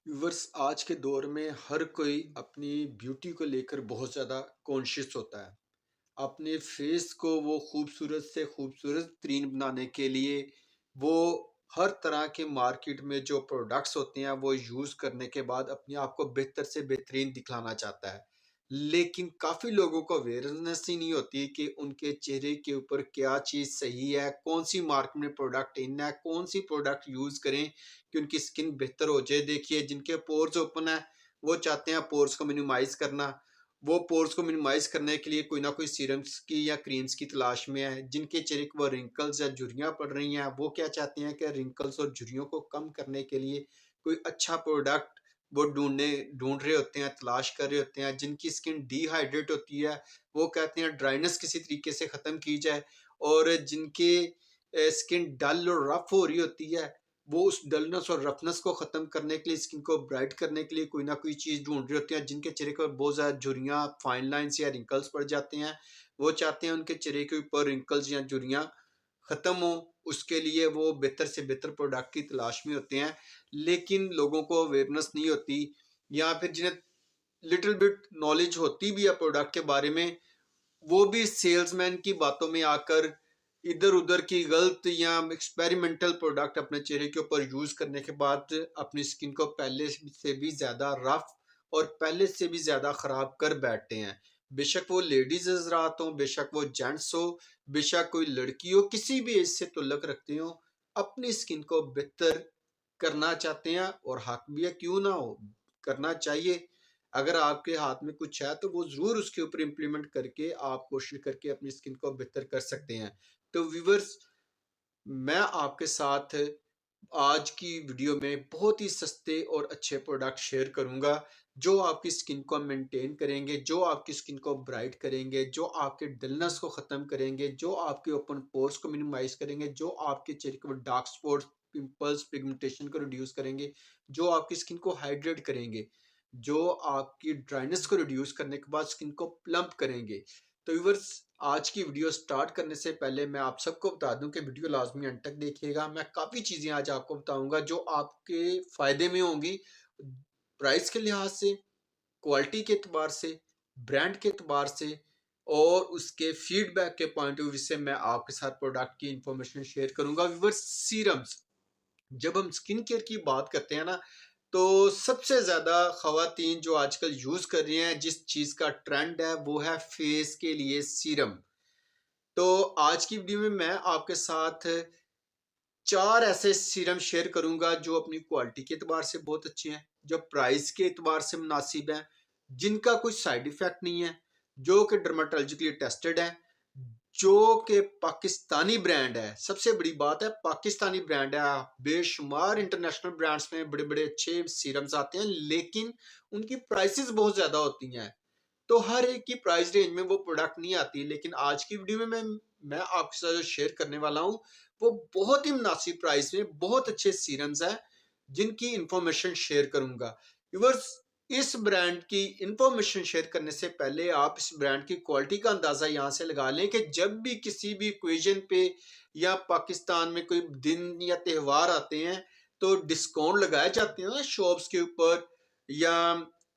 Viewers आज के दौर में हर कोई अपनी ब्यूटी को लेकर बहुत ज़्यादा कॉन्शियस होता है। अपने फेस को वो खूबसूरत से खूबसूरत तरीन बनाने के लिए वो हर तरह के मार्केट में जो प्रोडक्ट्स होते हैं वो यूज़ करने के बाद अपने आप को बेहतर से बेहतरीन दिखलाना चाहता है। लेकिन काफ़ी लोगों को अवेयरनेस ही नहीं होती कि उनके चेहरे के ऊपर क्या चीज़ सही है, कौन सी मार्केट में प्रोडक्ट इन है, कौन सी प्रोडक्ट यूज़ करें कि उनकी स्किन बेहतर हो जाए। देखिए जिनके पोर्स ओपन है वो चाहते हैं पोर्स को मिनिमाइज करना। वो पोर्स को मिनिमाइज करने के लिए कोई ना कोई सीरम्स की या क्रीम्स की तलाश में है। जिनके चेहरे को रिंकल्स या झुर्रियां पड़ रही हैं वो क्या चाहते हैं कि रिंकल्स और झुर्रियों को कम करने के लिए कोई अच्छा प्रोडक्ट वो ढूंढ रहे होते हैं, तलाश कर रहे होते हैं। जिनकी स्किन डिहाइड्रेट होती है वो कहते हैं ड्राइनेस किसी तरीके से ख़त्म की जाए। और जिनके स्किन डल और रफ हो रही होती है वो उस डलनेस और रफनेस को ख़त्म करने के लिए, स्किन को ब्राइट करने के लिए कोई ना कोई चीज़ ढूंढ रहे होते हैं। जिनके चेहरे पर बहुत ज़्यादा झुर्रियाँ, फाइन लाइंस या रिंकल्स पड़ जाते हैं वो चाहते हैं उनके चेहरे के ऊपर रिंकल्स या झुर्रियाँ ख़त्म हो। उसके लिए वो बेहतर से बेहतर प्रोडक्ट की तलाश में होते हैं। लेकिन लोगों को अवेयरनेस नहीं होती, या फिर जिन्हें लिटिल बिट नॉलेज होती भी है प्रोडक्ट के बारे में वो भी सेल्समैन की बातों में आकर इधर उधर की गलत या एक्सपेरिमेंटल प्रोडक्ट अपने चेहरे के ऊपर यूज करने के बाद अपनी स्किन को पहले से भी ज्यादा रफ और पहले से भी ज्यादा खराब कर बैठते हैं। बेशक वो लेडीज हजरात हो, बेशक वो जेंट्स हो, बेशक कोई लड़की हो, किसी भी एज से ताल्लुक रखते हो, अपनी स्किन को बेहतर करना चाहते हैं और हक भी है, क्यों ना हो, करना चाहिए। अगर आपके हाथ में कुछ है तो वो जरूर उसके ऊपर इम्प्लीमेंट करके आप कोशिश करके अपनी स्किन को बेहतर कर सकते हैं। तो व्यूवर्स, मैं आपके साथ आज की वीडियो में बहुत ही सस्ते और अच्छे प्रोडक्ट शेयर करूंगा जो आपकी स्किन को मेंटेन करेंगे, जो आपकी स्किन को ब्राइट करेंगे, जो आपके डलनेस को ख़त्म करेंगे, जो आपके ओपन पोर्स को मिनिमाइज करेंगे, जो आपके चेहरे के ऊपर डार्क स्पॉट्स, पिंपल्स, पिगमेंटेशन को रिड्यूस करेंगे, जो आपकी स्किन को हाइड्रेट करेंगे, जो आपकी ड्राइनेस को रिड्यूस करने के बाद स्किन को प्लम्प करेंगे। तो व्यूअर्स, आज की वीडियो स्टार्ट करने से पहले मैं आप सबको बता दूं कि वीडियो लाजमी अंत तक देखिएगा। मैं काफ़ी चीज़ें आज आपको बताऊंगा जो आपके फ़ायदे में होंगी, प्राइस के लिहाज से, क्वालिटी के एतबार से, ब्रांड के एतबार से और उसके फीडबैक के पॉइंट ऑफ व्यू से मैं आपके साथ प्रोडक्ट की इंफॉर्मेशन शेयर करूंगा। व्यूअर्स, सीरम्स, जब हम स्किन केयर की बात करते हैं ना तो सबसे ज़्यादा ख़वातीन जो आजकल यूज़ कर रही हैं, जिस चीज़ का ट्रेंड है वो है फेस के लिए सीरम। तो आज की वीडियो में मैं आपके साथ 4 ऐसे सीरम शेयर करूंगा जो अपनी क्वालिटी के एतबार से बहुत अच्छे हैं, जो प्राइस के एतबार से मुनासिब हैं, जिनका कोई साइड इफेक्ट नहीं है, जो कि डर्माटोलॉजिकली टेस्टेड है, जो कि पाकिस्तानी ब्रांड है। सबसे बड़ी बात है पाकिस्तानी ब्रांड है। बेशुमार इंटरनेशनल ब्रांड्स में बड़े बड़े अच्छे सीरम्स आते हैं लेकिन उनकी प्राइसेस बहुत ज्यादा होती हैं, तो हर एक की प्राइस रेंज में वो प्रोडक्ट नहीं आती। लेकिन आज की वीडियो में मैं आपके साथ जो शेयर करने वाला हूँ वो बहुत ही मुनासिब प्राइस में बहुत अच्छे सीरम्स हैं जिनकी इंफॉर्मेशन शेयर करूंगा। व्यूअर्स, इस ब्रांड की इंफॉर्मेशन शेयर करने से पहले आप इस ब्रांड की क्वालिटी का अंदाजा यहाँ से लगा लें कि जब भी किसी भी ओकेजन पे या पाकिस्तान में कोई दिन या त्यौहार आते हैं तो डिस्काउंट लगाए जाते हैं ना शॉप्स के ऊपर या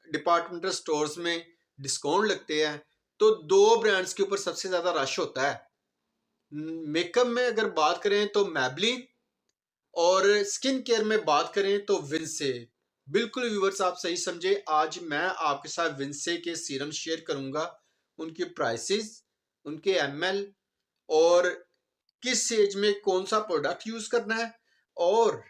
डिपार्टमेंटल स्टोर्स में डिस्काउंट लगते हैं, तो दो ब्रांड्स के ऊपर सबसे ज्यादा रश होता है। मेकअप में अगर बात करें तो मैबलिन, और स्किन केयर में बात करें तो विंसे। बिल्कुल व्यूवर्स, आप सही समझे। आज मैं आपके साथ विंसे के सीरम शेयर करूंगा, उनकी प्राइसेस, उनके एमएल और किस एज में कौन सा प्रोडक्ट यूज करना है और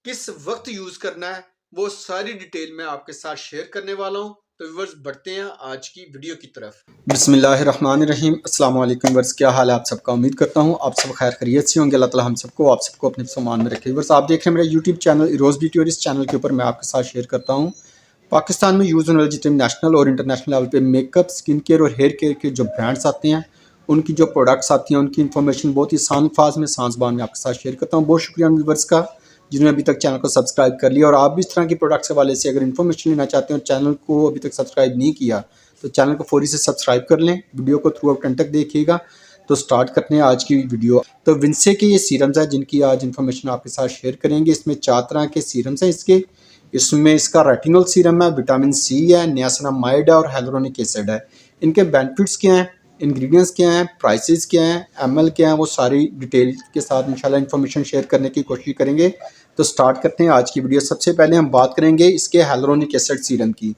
किस वक्त यूज करना है, वो सारी डिटेल मैं आपके साथ शेयर करने वाला हूं। तो व्यूअर्स, बढ़ते हैं आज की वीडियो की तरफ। बिस्मिल्लाहिर्रहमानिर्रहीम। अस्सलाम वालेकुम व्यूअर्स, क्या हाल है आप सबका? उम्मीद करता हूं आप सब खैर खैरियत से होंगे। अल्लाह ताला हम सबको आप सबको अपने सामान में रखे। व्यूअर्स, आप देख रहे हैं मेरा यूट्यूब चैनल इरोज ब्यूटी, और इस चैनल के ऊपर मैं आपके साथ शेयर करता हूँ पाकिस्तान में यूज़ होने वाले जितने नेशनल और इंटरनेशनल लेवल पे मेकअप, स्किन केयर और हेयर केयर के जो ब्रांड्स आते हैं, उनकी जो प्रोडक्ट्स आती हैं, उनकी इन्फॉर्मेशन बहुत ही आसान अल्फाज में, सांस बान में आपके साथ शेयर करता हूँ। बहुत शुक्रिया उन व्यूअर्स का जिन्होंने अभी तक चैनल को सब्सक्राइब कर लिया। और आप भी इस तरह की प्रोडक्ट्स के हवाले से अगर इन्फॉर्मेशन लेना चाहते हैं और चैनल को अभी तक सब्सक्राइब नहीं किया तो चैनल को फौरी से सब्सक्राइब कर लें। वीडियो को थ्रू आउट एंड तक देखिएगा। तो स्टार्ट करते हैं आज की वीडियो। तो विंसे के ये सीरम्स हैं जिनकी आज इन्फॉर्मेशन आपके साथ शेयर करेंगे। इसमें 4 तरह के सीरम्स हैं। इसमें इसका रेटिनॉल सीरम है, विटामिन सी है, नियासिनामाइड है और hyaluronic एसिड है। इनके बेनिफिट्स क्या हैं, इंग्रेडिएंट्स क्या हैं, प्राइसेस क्या हैं, एमएल क्या है, वो सारी डिटेल के साथ इंशाल्लाह इन्फॉर्मेशन शेयर करने की कोशिश करेंगे। तो स्टार्ट करते हैं आज की वीडियो। सबसे पहले हम बात करेंगे इसके hyaluronic एसिड सीरम की।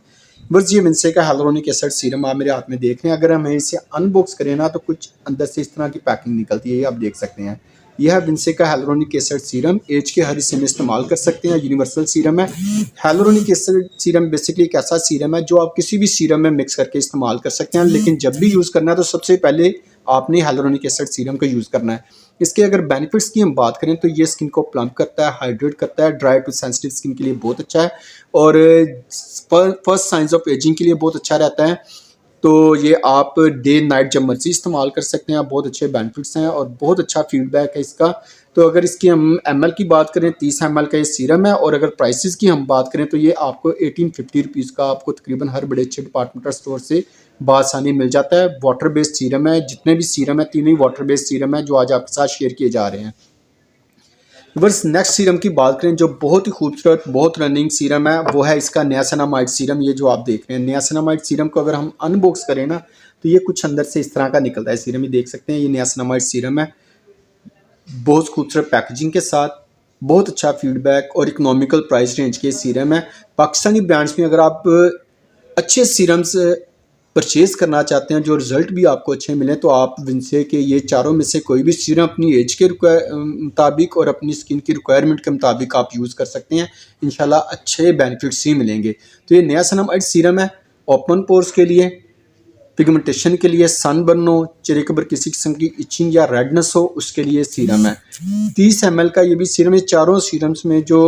बस ये विंसे का hyaluronic एसिड सीरम आप मेरे हाथ में देख रहे हैं। अगर हम इसे अनबॉक्स करें ना तो कुछ अंदर से इस तरह की पैकिंग निकलती है, ये आप देख सकते हैं। यह है विंसे का hyaluronic एसिड सीरम। एज के हर हिस्से में इस्तेमाल कर सकते हैं, यूनिवर्सल सीरम है। hyaluronic एसिड सीरम बेसिकली एक ऐसा सीरम है जो आप किसी भी सीरम में मिक्स करके इस्तेमाल कर सकते हैं, लेकिन जब भी यूज़ करना है तो सबसे पहले आपने hyaluronic एसिड सीरम का यूज़ करना है। इसके अगर बेनिफिट्स की हम बात करें तो ये स्किन को प्लम्प करता है, हाइड्रेट करता है, ड्राई टू सेंसिटिव स्किन के लिए बहुत अच्छा है और फर्स्ट साइंस ऑफ एजिंग के लिए बहुत अच्छा रहता है। तो ये आप डे नाइट जब मर्जी इस्तेमाल कर सकते हैं। बहुत अच्छे बेनिफिट्स हैं और बहुत अच्छा फीडबैक है इसका। तो अगर इसकी हम एमएल की बात करें, 30 एमएल का ये सीरम है और अगर प्राइसेस की हम बात करें तो ये आपको 1850 रुपीज़ का आपको तकरीबन हर बड़े अच्छे डिपार्टमेंटल स्टोर से बासानी मिल जाता है। वाटर बेस्ड सीरम है, जितने भी सीरम है तीनों ही वाटर बेस्ड सीरम है जो आज आपके साथ शेयर किए जा रहे हैं। बस नेक्स्ट सीरम की बात करें जो बहुत ही खूबसूरत, बहुत रनिंग सीरम है, वो है इसका नियासिनामाइड सीरम। ये जो आप देख रहे हैं नियासिनामाइड सीरम को अगर हम अनबॉक्स करें ना तो ये कुछ अंदर से इस तरह का निकलता है सीरम। ये देख सकते हैं, ये नियासिनामाइड सीरम है, बहुत खूबसूरत पैकेजिंग के साथ, बहुत अच्छा फीडबैक और इकोनॉमिकल प्राइस रेंज के सीरम है। पाकिस्तानी ब्रांड्स में अगर आप अच्छे सीरम्स परचेज़ करना चाहते हैं जो रिज़ल्ट भी आपको अच्छे मिले तो आप विंसे के ये चारों में से कोई भी सीरम अपनी एज के मुताबिक और अपनी स्किन की रिक्वायरमेंट के मुताबिक आप यूज़ कर सकते हैं। इंशाल्लाह अच्छे बेनिफिट्स ही मिलेंगे। तो ये नियासिनामाइड सीरम है, ओपन पोर्स के लिए, पिगमेंटेशन के लिए, सनबर्न हो, चेहरे के ऊपर किसी किस्म की इचिंग या रेडनेस हो उसके लिए सीरम है। 30 ml का ये भी सीरम है। चारों सीरम्स में जो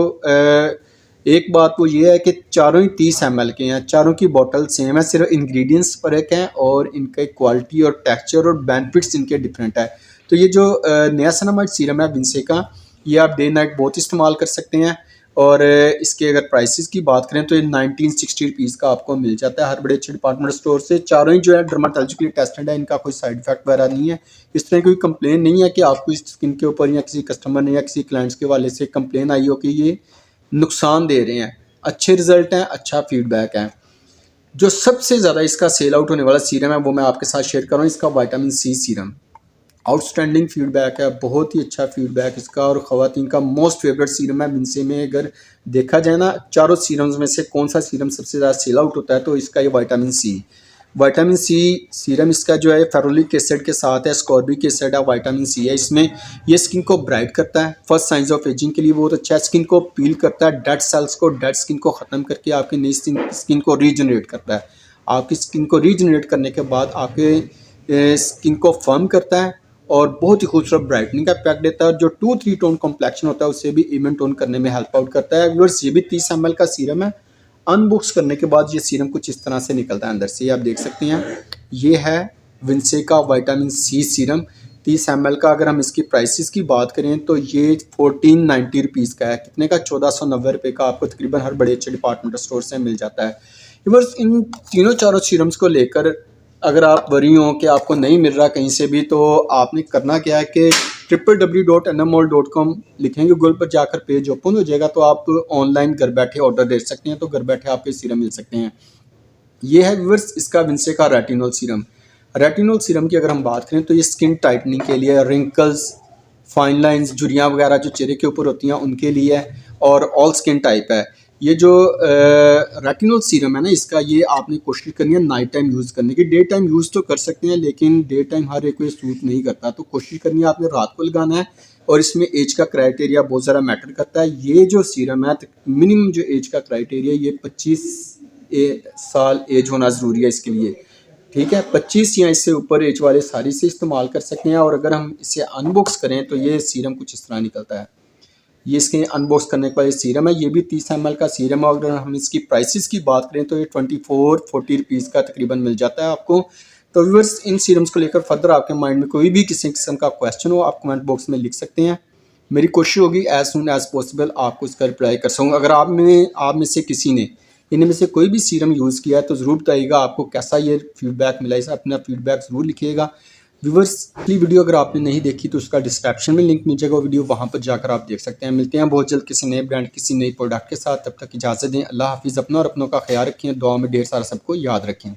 एक बात वो ये है कि चारों ही 30 ml के हैं, चारों की बॉटल सेम है, सिर्फ इंग्रेडिएंट्स फर्क हैं और इनके क्वालिटी और टेक्सचर और बेनिफिट्स इनके डिफरेंट है। तो ये जो नियासिनामाइड सीरम है विंसे का, ये आप डे नाइट बहुत इस्तेमाल कर सकते हैं और इसके अगर प्राइसेस की बात करें तो ये 1960 रुपीज़ का आपको मिल जाता है हर बड़े अच्छे डिपार्टमेंट स्टोर से। चारों ही जो है डर्माटोलॉजिकली टेस्टेड है, इनका कोई साइड इफेक्ट वगैरह नहीं है। इस तरह कोई कंप्लेन नहीं है कि आपको इस स्किन के ऊपर या किसी कस्टमर ने या किसी क्लाइंट्स के वाले से कंप्लेन आई हो कि ये नुकसान दे रहे हैं। अच्छे रिजल्ट हैं, अच्छा फीडबैक है। जो सबसे ज़्यादा इसका सेल आउट होने वाला सीरम है वो मैं आपके साथ शेयर कर रहा हूँ, इसका vitamin C serum. Outstanding feedback है, बहुत ही अच्छा फीडबैक इसका और ख़वातीन का मोस्ट फेवरेट सीरम है विंसे में। अगर देखा जाए ना चारों सीरम्स में से कौन सा सीरम सबसे ज़्यादा सेल आउट होता है तो इसका ये विटामिन सी सीरम इसका जो है फेरुलिक एसिड के साथ है, स्कॉर्बिक एसिड है, विटामिन सी है इसमें। ये स्किन को ब्राइट करता है, फर्स्ट साइंस ऑफ एजिंग के लिए बहुत अच्छा है। स्किन को पील करता है, डेड सेल्स को, डेड स्किन को ख़त्म करके आपकी नई स्किन को रीजनरेट करता है। आपकी स्किन को रीजनरेट करने के बाद आपके स्किन को फर्म करता है और बहुत ही खूबसूरत ब्राइटनिंग का इफेक्ट देता है। जो 2-3 टोन कॉम्प्लेक्शन होता है उससे भी इवन टोन करने में हेल्प आउट करता है। व्यूअर्स ये भी 30 ml का सीरम है। अनबॉक्स करने के बाद ये सीरम कुछ इस तरह से निकलता है अंदर से, ये आप देख सकते हैं। ये है विंसे का विटामिन सी सीरम 30 ml का। अगर हम इसकी प्राइसेस की बात करें तो ये 1490 रुपीज़ का है। कितने का? 1490 रुपये का आपको तकरीबन हर बड़े अच्छे डिपार्टमेंटल स्टोर से मिल जाता है। व्यूअर्स इन तीनों चारों सीरम्स को लेकर अगर आप वरी हो कि आपको नहीं मिल रहा कहीं से भी तो आपने करना क्या है कि www.nmall.com लिखेंगे गूगल पर, जाकर पेज ओपन हो जाएगा तो आप ऑनलाइन घर बैठे ऑर्डर दे सकते हैं। तो घर बैठे आपके सीरम मिल सकते हैं। ये है व्यूअर्स इसका विंसे का रेटिनॉल सीरम। रेटिनॉल सीरम की अगर हम बात करें तो ये स्किन टाइटनिंग के लिए, रिंकल्स, फाइन लाइंस, झुर्रियाँ वगैरह जो चेहरे के ऊपर होती हैं उनके लिए है और ऑल स्किन टाइप है। ये जो रेटिनॉल सीरम है ना इसका, ये आपने कोशिश करनी है नाइट टाइम यूज़ करने की। डे टाइम यूज़ तो कर सकते हैं लेकिन डे टाइम हर एक को सूट नहीं करता, तो कोशिश करनी है आपने रात को लगाना है। और इसमें एज का क्राइटेरिया बहुत ज़्यादा मैटर करता है। ये जो सीरम है मिनिमम जो एज का क्राइटेरिया ये 25 साल एज होना ज़रूरी है इसके लिए, ठीक है। 25 या इससे ऊपर एज वाले सारी से इस्तेमाल कर सकते हैं। और अगर हम इसे अनबॉक्स करें तो ये सीरम कुछ इस तरह निकलता है। ये इसके अनबॉक्स करने के बाद ये सीरम है, ये भी 30 ml का सीरम है। अगर हम इसकी प्राइसेस की बात करें तो ये 24-40 रुपीज़ का तकरीबन मिल जाता है आपको। तो व्यूअर्स इन सीरम्स को लेकर फर्दर आपके माइंड में कोई भी किसी किस्म का क्वेश्चन हो आप कमेंट बॉक्स में लिख सकते हैं। मेरी कोशिश होगी एज सुन एज पॉसिबल आपको इसका रिप्लाई कर सकूँगा। अगर आप में से किसी ने इनमें में से कोई भी सीरम यूज़ किया है तो ज़रूर बताइएगा आपको कैसा ये फीडबैक मिला है। अपना फीडबैक ज़रूर लिखिएगा व्यूवर्स, पिछली वीडियो अगर आपने नहीं देखी तो उसका डिस्क्रिप्शन में लिंक मिल जाएगा, वो वीडियो वहाँ पर जाकर आप देख सकते हैं। मिलते हैं बहुत जल्द किसी नए ब्रांड, किसी नई प्रोडक्ट के साथ। तब तक इजाज़त दें। अल्लाह हाफिज़। अपना और अपनों का ख्याल रखें। दुआ में ढेर सारा सबको याद रखें।